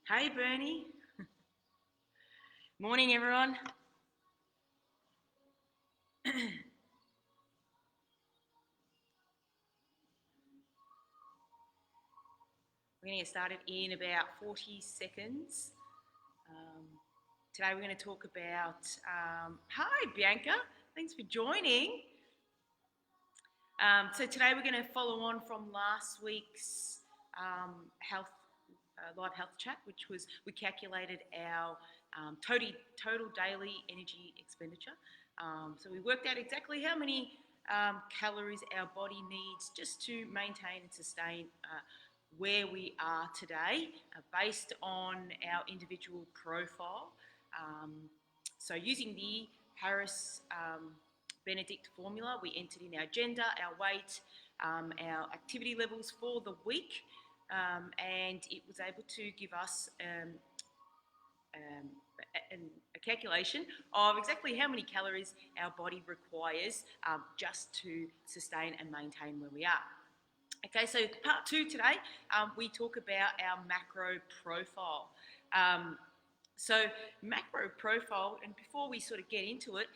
Hey Bernie. Morning everyone. We're going to get started in about 40 seconds. Um, Today we're going to talk about, hi Bianca, thanks for joining. So today we're going to follow on from last week's live health chat, which was we calculated our total daily energy expenditure. So we worked out exactly how many calories our body needs just to maintain and sustain where we are today based on our individual profile. So using the Harris Benedict formula, we entered in our gender, our weight, our activity levels for the week, and it was able to give us a calculation of exactly how many calories our body requires just to sustain and maintain where we are. Okay, so part two today, we talk about our macro profile. So macro profile, and before we sort of get into it,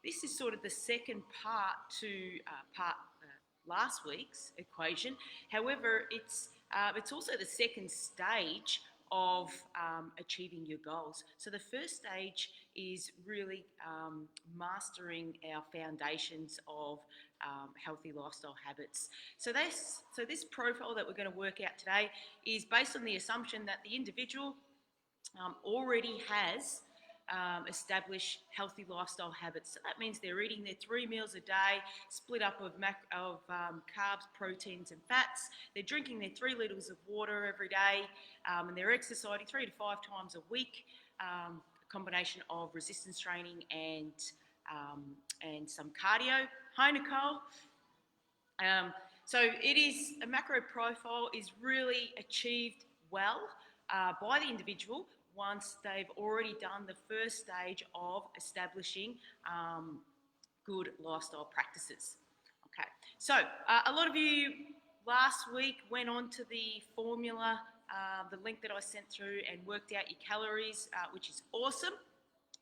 this is sort of the second part to last week's equation. However, it's also the second stage of achieving your goals. So the first stage is really mastering our foundations of healthy lifestyle habits. So this profile that we're going to work out today is based on the assumption that the individual already has established healthy lifestyle habits. So that means they're eating their 3 meals a day, split up of carbs, proteins and fats. They're drinking their 3 litres of water every day, and they're exercising 3 to 5 times a week, a combination of resistance training and some cardio. Hi Nicole. So it is, a macro profile is really achieved well by the individual once they've already done the first stage of establishing good lifestyle practices. Okay, so a lot of you last week went on to the formula, the link that I sent through, and worked out your calories, which is awesome.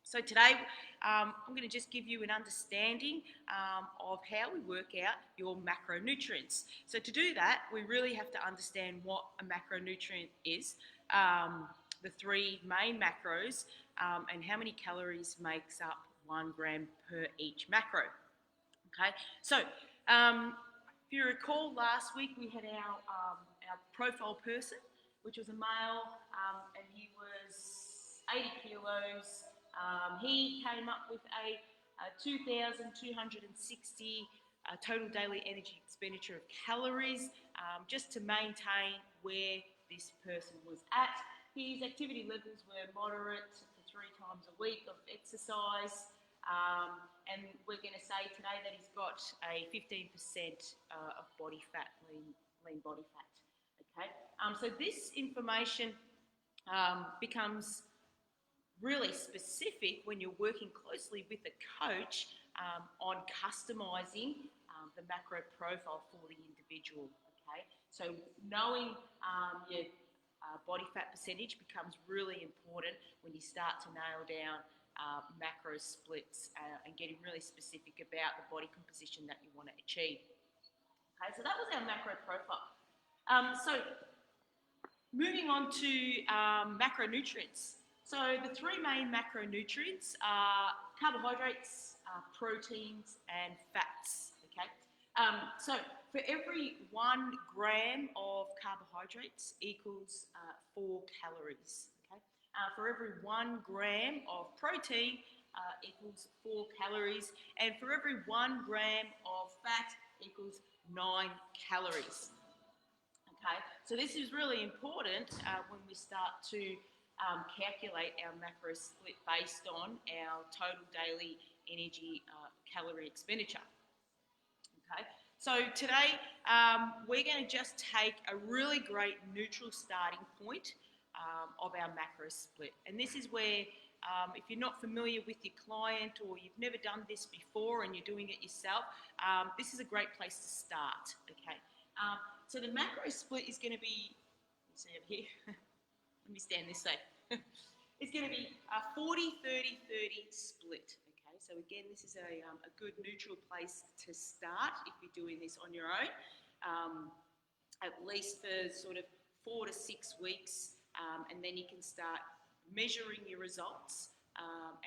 So today I'm going to just give you an understanding of how we work out your macronutrients. So to do that, we really have to understand what a macronutrient is, the 3 main macros, and how many calories makes up 1 gram per each macro. Okay, so if you recall, last week we had our profile person, which was a male, and he was 80 kilos. He came up with a 2,260 total daily energy expenditure of calories, just to maintain where this person was at. His activity levels were moderate for 3 times a week of exercise, and we're going to say today that he's got a 15% of body fat, lean body fat. Okay, so this information becomes really specific when you're working closely with a coach on customising the macro profile for the individual. Okay, so knowing your body fat percentage becomes really important when you start to nail down macro splits and getting really specific about the body composition that you want to achieve. Okay, so that was our macro profile. So moving on to macronutrients. So the 3 main macronutrients are carbohydrates, proteins and fats. Okay, so for every 1 gram of carbohydrates equals 4 calories. Okay, for every 1 gram of protein equals 4 calories, and for every 1 gram of fat equals 9 calories. Okay, so this is really important when we start to calculate our macro split based on our total daily energy calorie expenditure. Okay, so today we're going to just take a really great neutral starting point of our macro split, and this is where if you're not familiar with your client or you've never done this before and you're doing it yourself, this is a great place to start. Okay, so the macro split is going to be, let's see over here. Let me stand this way. It's going to be a 40-30-30 split. Okay, so again, this is a good neutral place to start if you're doing this on your own, at least for sort of 4 to 6 weeks, and then you can start measuring your results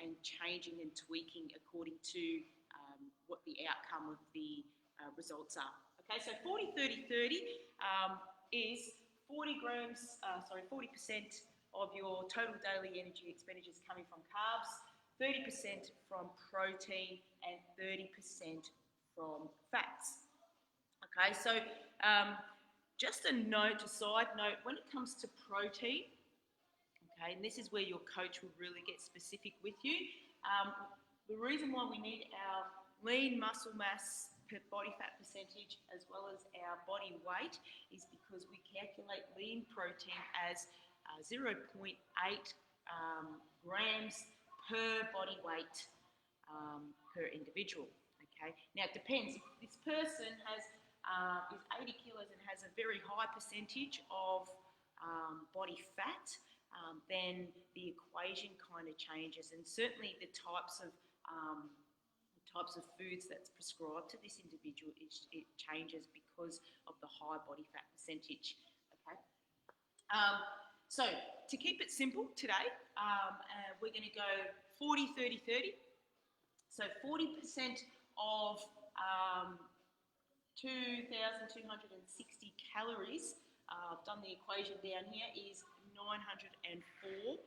and changing and tweaking according to what the outcome of the results are. Okay, so 40-30-30 is 40% of your total daily energy expenditures coming from carbs, 30% from protein, and 30% from fats. Okay, so just a side note, when it comes to protein, okay, and this is where your coach will really get specific with you. The reason why we need our lean muscle mass per body fat percentage as well as our body weight is because we calculate lean protein as 0.8 grams per body weight per individual. Okay, now it depends. If this person is 80 kilos and has a very high percentage of body fat, then the equation kind of changes, and certainly the types of foods that's prescribed to this individual, it changes because of the high body fat percentage. Okay. So to keep it simple today, we're going to go 40-30-30. So 40% of 2,260 calories, I've done the equation down here, is 904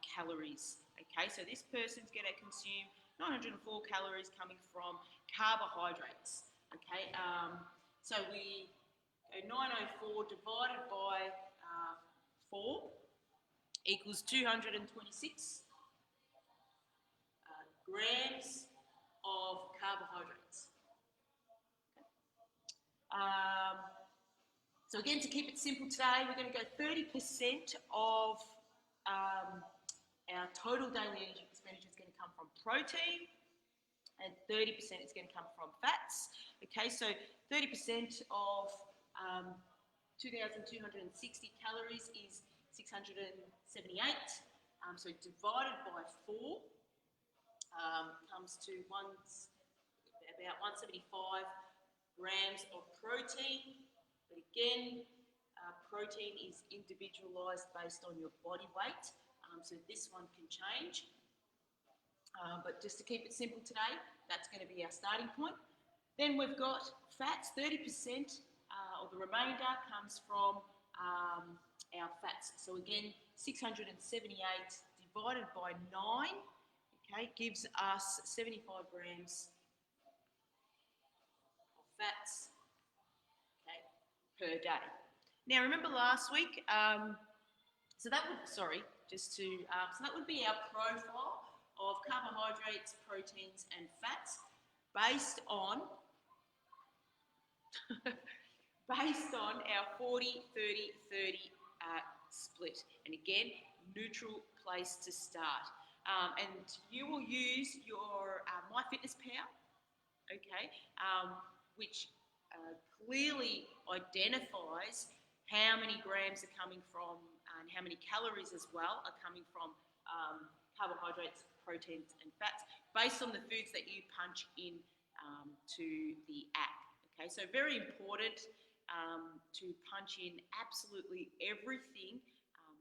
calories. Okay, so this person's going to consume 904 calories coming from carbohydrates. Okay, so we go 904 divided by 4 equals 226 grams of carbohydrates. Okay. So again, to keep it simple today, we're going to go 30% of our total daily energy expenditure is going to come from protein, and 30% is going to come from fats. Okay, so 30% of 2,260 calories is 678. So divided by 4 comes to about 175 grams of protein. But again, protein is individualised based on your body weight, so this one can change. But just to keep it simple today, that's going to be our starting point. Then we've got fats. 30% or the remainder comes from our fats. So again, 678 divided by 9, okay, gives us 75 grams of fats, okay, per day. Now remember last week, so that would be our profile of carbohydrates, proteins, and fats based on our 40-30-30 split. And again, neutral place to start. And you will use your MyFitnessPal, okay, which clearly identifies how many grams are coming from and how many calories as well are coming from carbohydrates, proteins, and fats based on the foods that you punch in to the app. Okay, so very important to punch in absolutely everything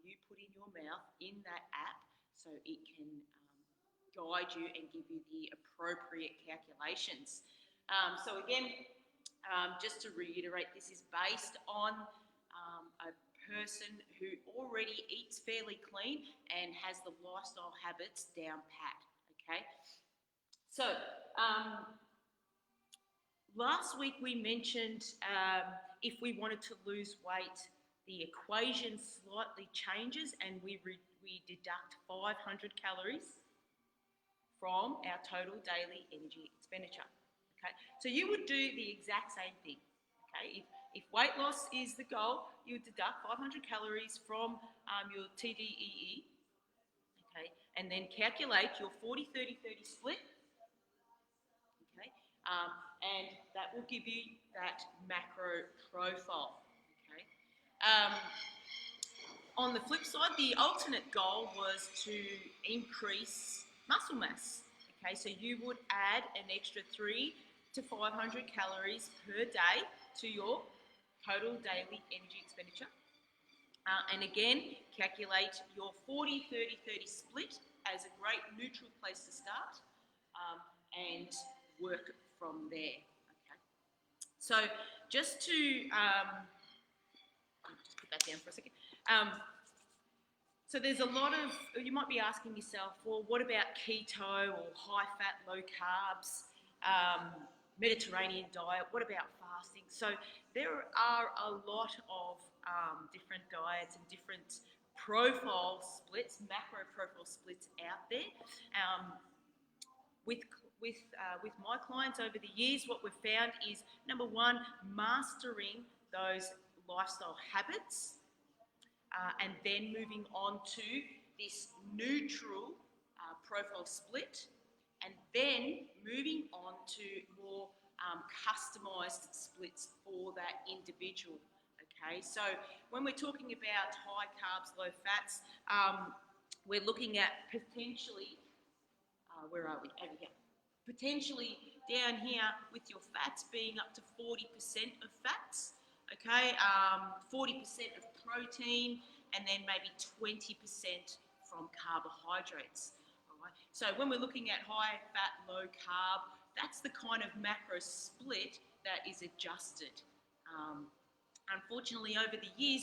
you put in your mouth in that app so it can guide you and give you the appropriate calculations. So again, just to reiterate, this is based on a person who already eats fairly clean and has the lifestyle habits down pat, okay? So, last week we mentioned if we wanted to lose weight, the equation slightly changes and we deduct 500 calories from our total daily energy expenditure, okay? So you would do the exact same thing, okay? If weight loss is the goal, you would deduct 500 calories from your TDEE, okay, and then calculate your 40-30-30 split, okay, and that will give you that macro profile, okay. On the flip side, the alternate goal was to increase muscle mass. Okay, so you would add an extra 300 to 500 calories per day to your total daily energy expenditure. And again, calculate your 40-30-30 split as a great neutral place to start, and work from there. Okay. So just to just put that down for a second. So there's a lot of, you might be asking yourself, well, what about keto or high fat, low carbs, Mediterranean diet? What about fasting? So there are a lot of different diets and different profile splits, macro profile splits out there. With my clients over the years, what we've found is, number one, mastering those lifestyle habits, and then moving on to this neutral profile split, and then moving on to more customised splits for that individual. Okay, so when we're talking about high carbs, low fats, we're looking at potentially, where are we? Over here. Potentially down here with your fats being up to 40% of fats, okay, 40% of protein, and then maybe 20% from carbohydrates. All right. So when we're looking at high fat, low carb, that's the kind of macro split that is adjusted. Unfortunately, over the years,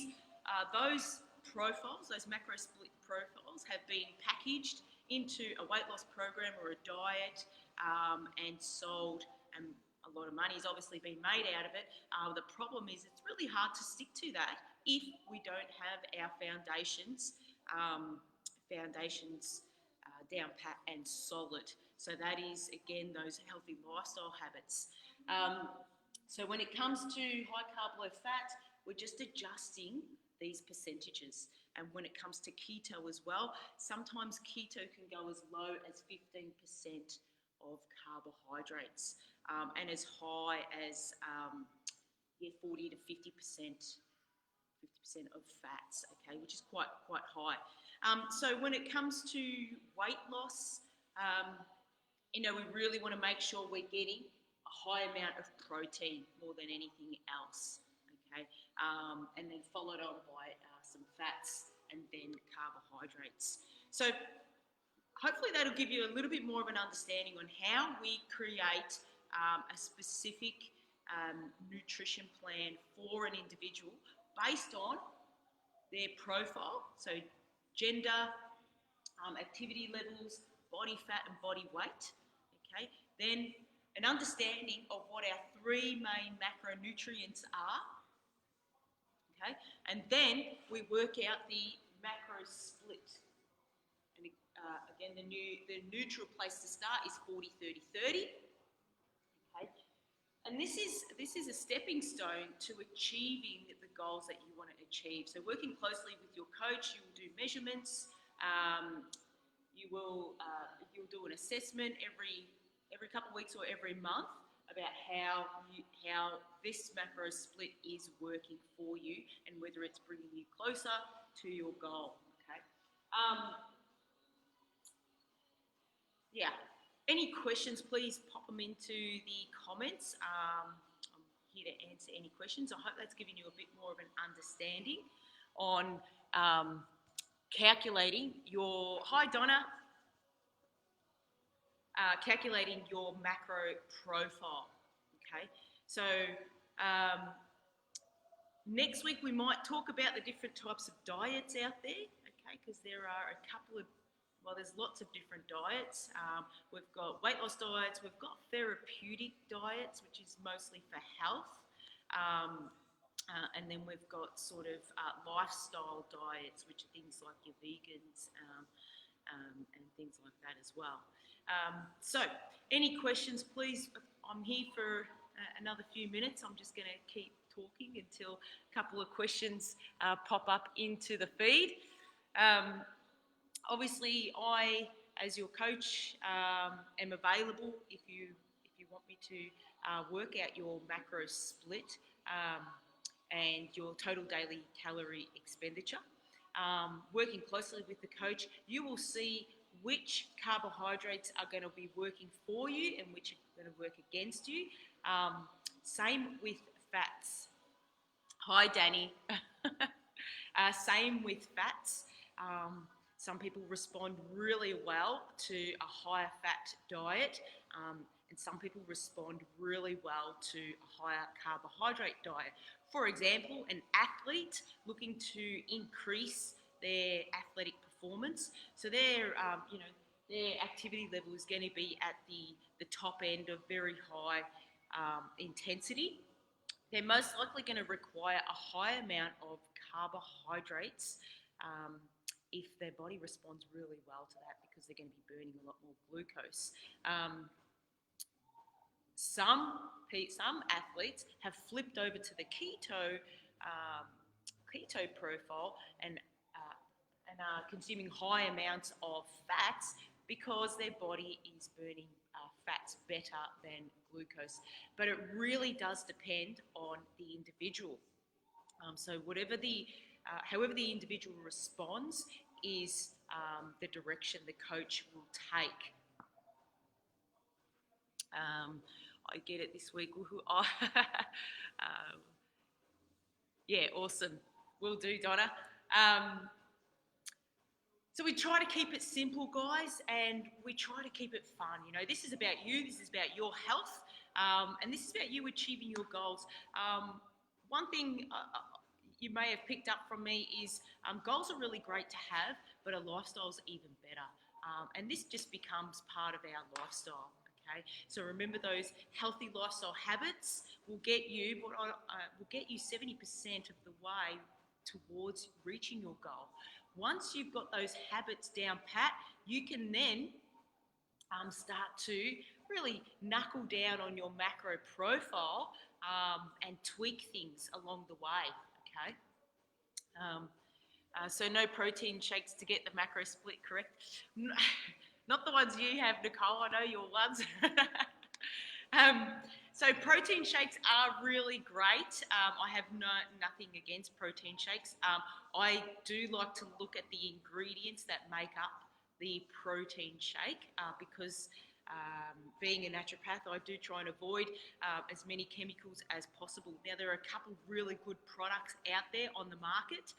those profiles, those macro split profiles, have been packaged into a weight loss program or a diet, and sold, and a lot of money has obviously been made out of it. The problem is it's really hard to stick to that if we don't have our foundations down pat and solid. So that is, again, those healthy lifestyle habits. So when it comes to high carb, low fat, we're just adjusting these percentages. And when it comes to keto as well, sometimes keto can go as low as 15% of carbohydrates, and as high as 40 to 50% of fats, okay, which is quite high. So when it comes to weight loss, we really want to make sure we're getting a high amount of protein more than anything else, okay, and then followed on by some fats and then carbohydrates. So hopefully that'll give you a little bit more of an understanding on how we create a specific nutrition plan for an individual based on their profile, so gender, activity levels, body fat and body weight, okay? Then an understanding of what our 3 main macronutrients are, okay? And then we work out the macro split. And again, the neutral place to start is 40-30-30. Okay, and this is a stepping stone to achieving the goals that you want to achieve. So working closely with your coach, you will do measurements. You'll do an assessment every couple of weeks or every month about how this macro split is working for you and whether it's bringing you closer to your goal. Okay. Yeah, any questions, please pop them into the comments. I'm here to answer any questions. I hope that's given you a bit more of an understanding on calculating your, hi Donna, calculating your macro profile, okay? So next week we might talk about the different types of diets out there, okay, because there are a couple of, well, there's lots of different diets. We've got weight loss diets, we've got therapeutic diets, which is mostly for health, and then we've got sort of lifestyle diets, which are things like your vegans and things like that as well. So any questions, please? I'm here for another few minutes. I'm just going to keep talking until a couple of questions pop up into the feed. Obviously, I, as your coach, am available if you want me to work out your macro split and your total daily calorie expenditure. working closely with the coach, you will see which carbohydrates are going to be working for you and which are going to work against you. Same with fats. Hi, Danny. Same with fats. Some people respond really well to a higher fat diet, and some people respond really well to a higher carbohydrate diet. For example, an athlete looking to increase their athletic performance, so their activity level is going to be at the top end of very high intensity. They're most likely going to require a high amount of carbohydrates if their body responds really well to that, because they're going to be burning a lot more glucose. Some athletes have flipped over to the keto profile and are consuming high amounts of fats because their body is burning fats better than glucose. But it really does depend on the individual. So however the individual responds is the direction the coach will take. I get it this week. Yeah, awesome. Will do, Donna. So we try to keep it simple, guys, and we try to keep it fun. You know, this is about you, this is about your health, and this is about you achieving your goals. One thing you may have picked up from me is goals are really great to have, but a lifestyle is even better. And this just becomes part of our lifestyle. Okay, so remember, those healthy lifestyle habits will get you 70% of the way towards reaching your goal. Once you've got those habits down pat, you can then start to really knuckle down on your macro profile and tweak things along the way. Okay. So no protein shakes to get the macro split correct. Not the ones you have, Nicole. I know your ones. So protein shakes are really great. I have nothing against protein shakes. I do like to look at the ingredients that make up the protein shake because being a naturopath, I do try and avoid as many chemicals as possible. Now, there are a couple of really good products out there on the market,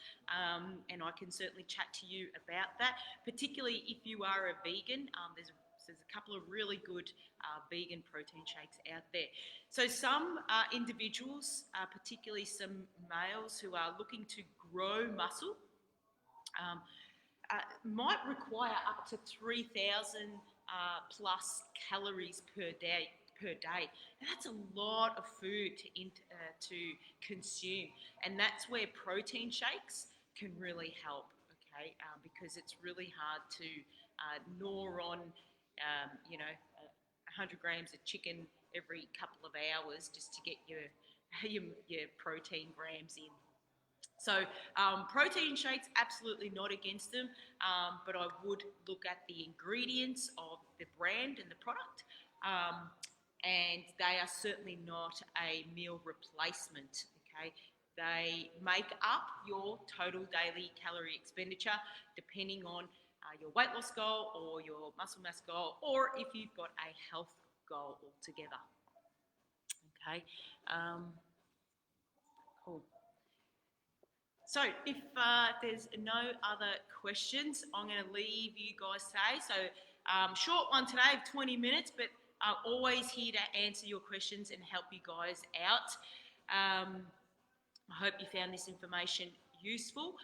and I can certainly chat to you about that, particularly if you are a vegan. There's a couple of really good vegan protein shakes out there. So some individuals, particularly some males who are looking to grow muscle, might require up to 3,000 plus calories per day. Now, that's a lot of food to consume, and that's where protein shakes can really help. Okay, because it's really hard to gnaw on 100 grams of chicken every couple of hours just to get your protein grams in. So protein shakes, absolutely not against them, but I would look at the ingredients of the brand and the product, and they are certainly not a meal replacement. Okay, they make up your total daily calorie expenditure depending on your weight loss goal or your muscle mass goal, or if you've got a health goal altogether. Okay, cool. So if there's no other questions, I'm going to leave you guys today. So short one today of 20 minutes, but always here to answer your questions and help you guys out. I hope you found this information useful,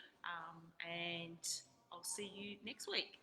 and I'll see you next week.